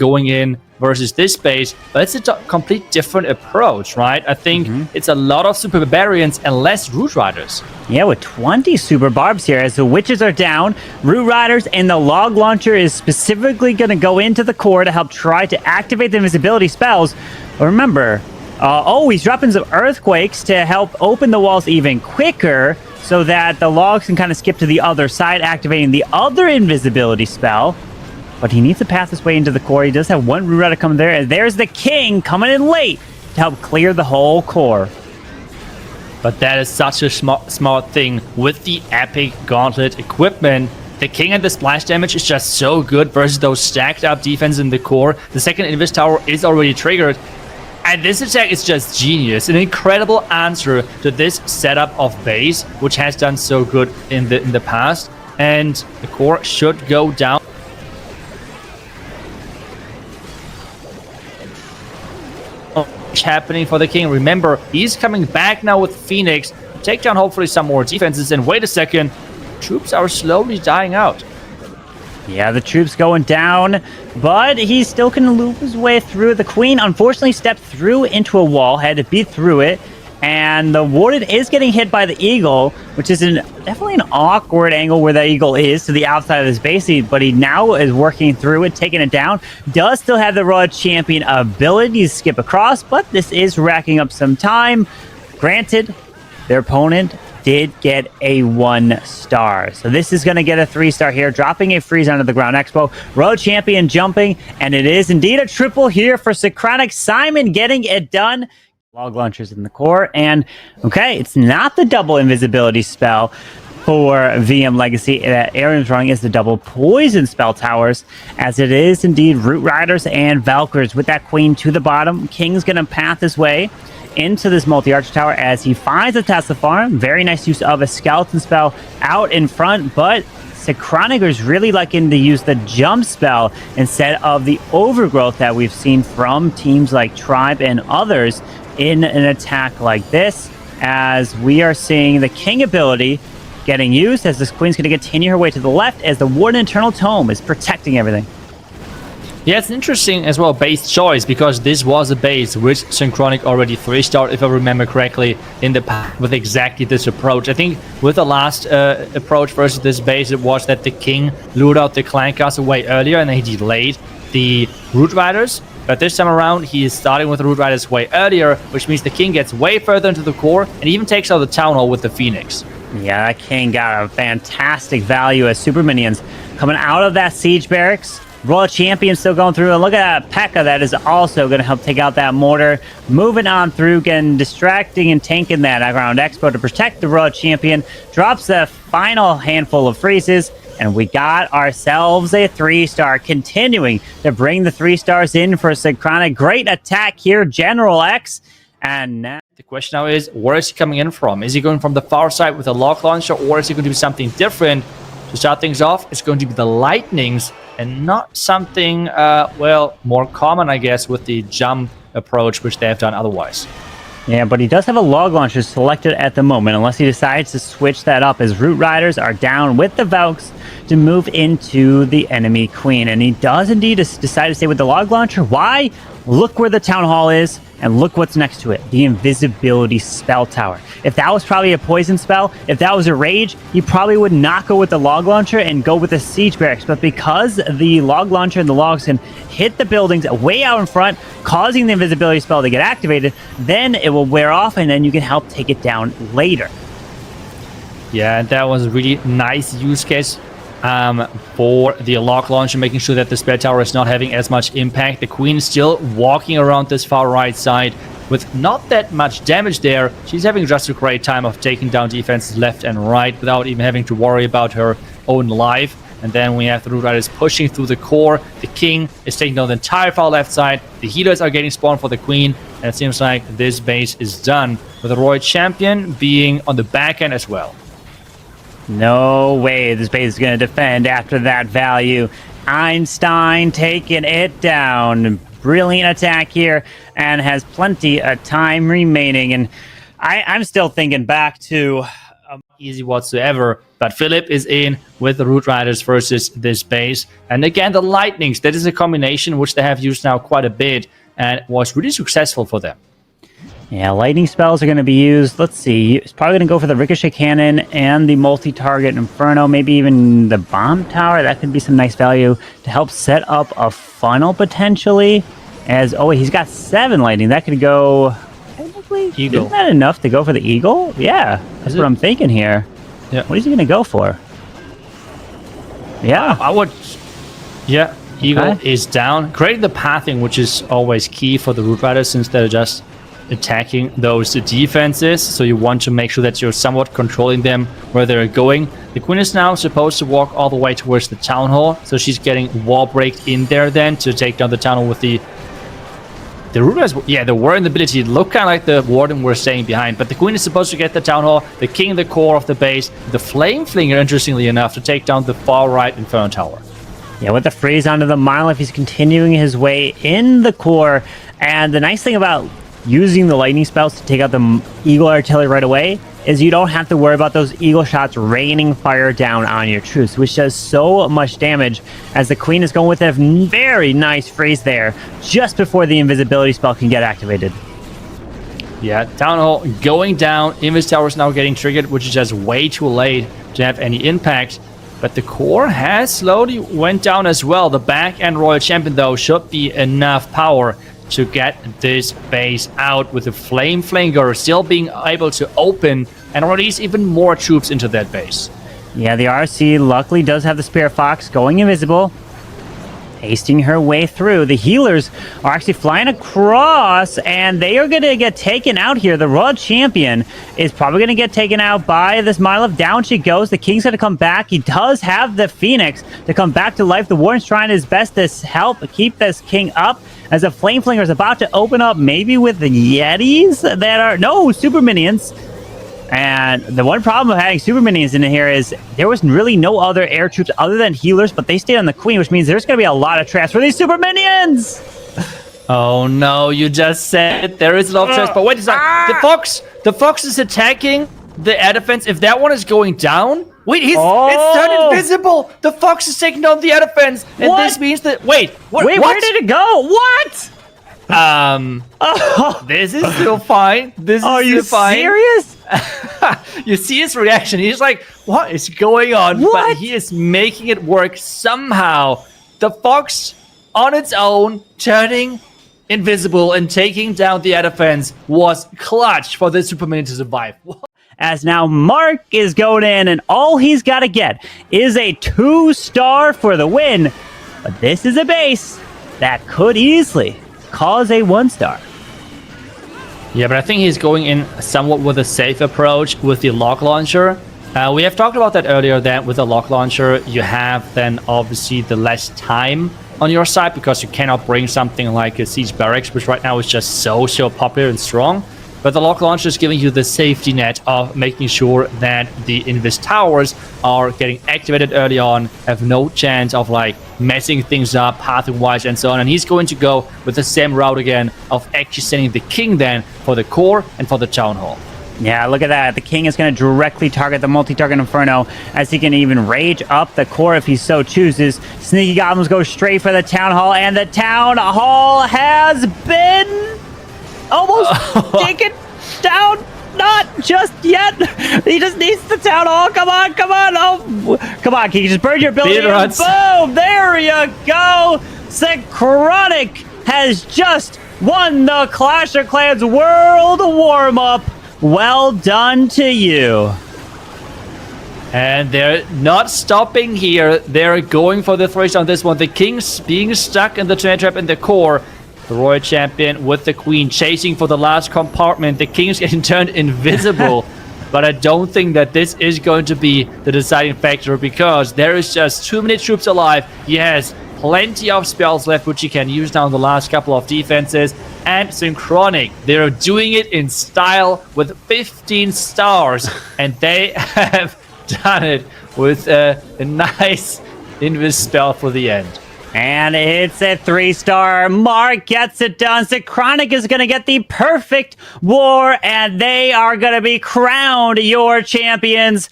going in versus this base, but it's a complete different approach, right? I think it's a lot of super barbarians and less root riders. Yeah, with 20 super barbs here as the witches are down, root riders, and the log launcher is specifically going to go into the core to help try to activate the invisibility spells. But remember, he's dropping some earthquakes to help open the walls even quicker so that the logs can kind of skip to the other side, activating the other invisibility spell. But he needs to pass his way into the core. He does have one root rider coming there, and there's the king coming in late to help clear the whole core. But that is such a smart thing with the epic gauntlet equipment. The king and the splash damage is just so good versus those stacked up defense in the core. The second invis tower is already triggered. And this attack is just genius. An incredible answer to this setup of base, which has done so good in the past. And the core should go down. Happening for the king. Remember, he's coming back now with Phoenix. Take down hopefully some more defenses. And wait a second, troops are slowly dying out. Yeah, the troops going down, but he's still going to loop his way through. The queen unfortunately stepped through into a wall, had to beat through it. And the warden is getting hit by the eagle, which is definitely an awkward angle where the eagle is to the outside of his base. But he now is working through it, taking it down. Does still have the Royal Champion ability to skip across, but this is racking up some time. Granted, their opponent did get a 1-star. So this is going to get a 3-star here, dropping a freeze onto the ground expo. Royal Champion jumping, and it is indeed a triple here for Synchronic. Simon getting it done. Log launchers in the core, and okay, it's not the double invisibility spell for VM Legacy that Aaron's running, is the double poison spell towers, as it is indeed root riders and Valkyrs with that queen to the bottom. King's gonna path his way into this multi-arch tower as he finds a Tesla farm. Very nice use of a skeleton spell out in front, but Synchronic is really liking to use the jump spell instead of the overgrowth that we've seen from teams like Tribe and others in an attack like this, as we are seeing the king ability getting used as this queen's going to continue her way to the left as the warden internal tome is protecting everything. Yeah, it's interesting as well base choice, because this was a base which Synchronic already 3-starred, if I remember correctly, in the past with exactly this approach. I think with the last approach versus this base, it was that the king lured out the clan castle way earlier and then he delayed the root riders. But this time around, he is starting with the root riders way earlier, which means the king gets way further into the core and even takes out the town hall with the Phoenix. Yeah, that king got a fantastic value as super minions coming out of that siege barracks. Royal Champion still going through, and look at that P.E.K.K.A. that is also going to help take out that mortar. Moving on through, getting distracting and tanking that ground expo to protect the Royal Champion. Drops the final handful of freezes, and we got ourselves a 3-star, continuing to bring the 3 stars in for Synchronic. Great attack here, General X. And now the question now is, where is he coming in from? Is he going from the far side with a log launcher, or is he going to do something different? To start things off, it's going to be the lightnings, and not something, well, more common, I guess, with the jump approach, which they have done otherwise. Yeah, but he does have a log launcher selected at the moment, unless he decides to switch that up, as root riders are down with the Valks to move into the enemy queen. And he does indeed decide to stay with the log launcher. Why? Look where the town hall is, and look what's next to it, the invisibility spell tower. If that was probably a poison spell, if that was a rage, you probably would not go with the log launcher and go with the siege barracks. But because the log launcher and the logs can hit the buildings way out in front, causing the invisibility spell to get activated, then it will wear off, and then you can help take it down later. Yeah, that was a really nice use case for the log launcher, making sure that the spell tower is not having as much impact. The queen is still walking around this far right side with not that much damage there. She's having just a great time of taking down defenses left and right without even having to worry about her own life. And then we have the root riders pushing through the core. The king is taking down the entire far left side. The healers are getting spawned for the queen, and it seems like this base is done, with the Royal Champion being on the back end as well. No way this base is going to defend after that value. Einstein taking it down. Brilliant attack here, and has plenty of time remaining. And I'm still thinking back to easy whatsoever. But Philip is in with the Root Riders versus this base. And again, the Lightnings, that is a combination which they have used now quite a bit and was really successful for them. Yeah, lightning spells are going to be used. Let's see. It's probably going to go for the Ricochet Cannon and the multi-target Inferno, maybe even the Bomb Tower. That could be some nice value to help set up a funnel potentially. As, oh, he's got 7 lightning. That could go... Technically, Eagle. Isn't that enough to go for the Eagle? Yeah, that's what I'm thinking here. Yeah. What is he going to go for? Yeah. I would... Yeah, Eagle Okay. is down. Creating the pathing, which is always key for the Root Riders since they're just attacking those defenses. So you want to make sure that you're somewhat controlling them where they're going. The Queen is now supposed to walk all the way towards the Town Hall. So she's getting wall breaked in there then to take down the Town Hall with the Root Riders. Yeah, the Warden ability look kind of like the Warden we're staying behind. But the Queen is supposed to get the Town Hall, the King the core of the base, the Flame Flinger, interestingly enough, to take down the far right Inferno Tower. Yeah, with the freeze onto the Monolith, he's continuing his way in the core. And the nice thing about using the lightning spells to take out the Eagle Artillery right away is you don't have to worry about those Eagle shots raining fire down on your troops, which does so much damage, as the Queen is going with a very nice freeze there just before the invisibility spell can get activated. Yeah, Town Hall going down. Invis Tower is now getting triggered, which is just way too late to have any impact. But the core has slowly went down as well. The back end Royal Champion, though, should be enough power to get this base out, with the Flame Flinger still being able to open and release even more troops into that base. Yeah, the RC luckily does have the Spirit Fox going invisible, hasting her way through. The healers are actually flying across, and they are going to get taken out here. The Royal Champion is probably going to get taken out by this Monolith. Down she goes. The King's going to come back. He does have the Phoenix to come back to life. The Warden's trying his best to help keep this King up, as the Flame Flinger is about to open up, maybe with the Yetis that are... No, Super Minions. And the one problem of having Super Minions in here is there was really no other air troops other than healers, but they stayed on the Queen, which means there's going to be a lot of traps for these Super Minions! Oh no, you just said there is a lot of traps, but wait a second. The Fox is attacking the air defense. If that one is going down... Wait, it's turned invisible! The Fox is taking down the air defense! And What? this means that... Wait, what? Where did it go? What? This is still fine. This Are is you still fine. serious? You see his reaction. He's like, what is going on? What? But he is making it work somehow. The Fox on its own, turning invisible and taking down the air defense, was clutch for the Superman to survive. As now Mark is going in, and all he's got to get is a 2-star for the win. But this is a base that could easily cause a 1-star. Yeah, but I think he's going in somewhat with a safe approach with the lock launcher. We have talked about that earlier, that with the lock launcher, you have then obviously the less time on your side, because you cannot bring something like a Siege Barracks, which right now is just so popular and strong. But the lock launcher is giving you the safety net of making sure that the Invis towers are getting activated early on, have no chance of like messing things up pathing-wise and so on. And he's going to go with the same route again of actually sending the King then for the core and for the Town Hall. Yeah, look at that. The King is going to directly target the multi-target Inferno, as he can even rage up the core if he so chooses. Sneaky Goblins go straight for the Town Hall, and the Town Hall has been almost taken down. Not just yet. He just needs the Town Hall. Come on. Oh, come on, King. Just burn your building. Boom. There you go. Synchronic has just won the Clash of Clans World Warm-Up. Well done to you. And they're not stopping here. They're going for the thrash on this one. The King's being stuck in the tornado trap in the core. The Royal Champion with the Queen chasing for the last compartment. The King's getting turned invisible. But I don't think that this is going to be the deciding factor, because there is just too many troops alive. He has plenty of spells left, which he can use now in the last couple of defenses. And Synchronic, they're doing it in style with 15 stars. And they have done it with a nice Invis spell for the end. And it's a 3-star. Mark gets it done. Synchronic is going to get the perfect war, and they are going to be crowned your champions.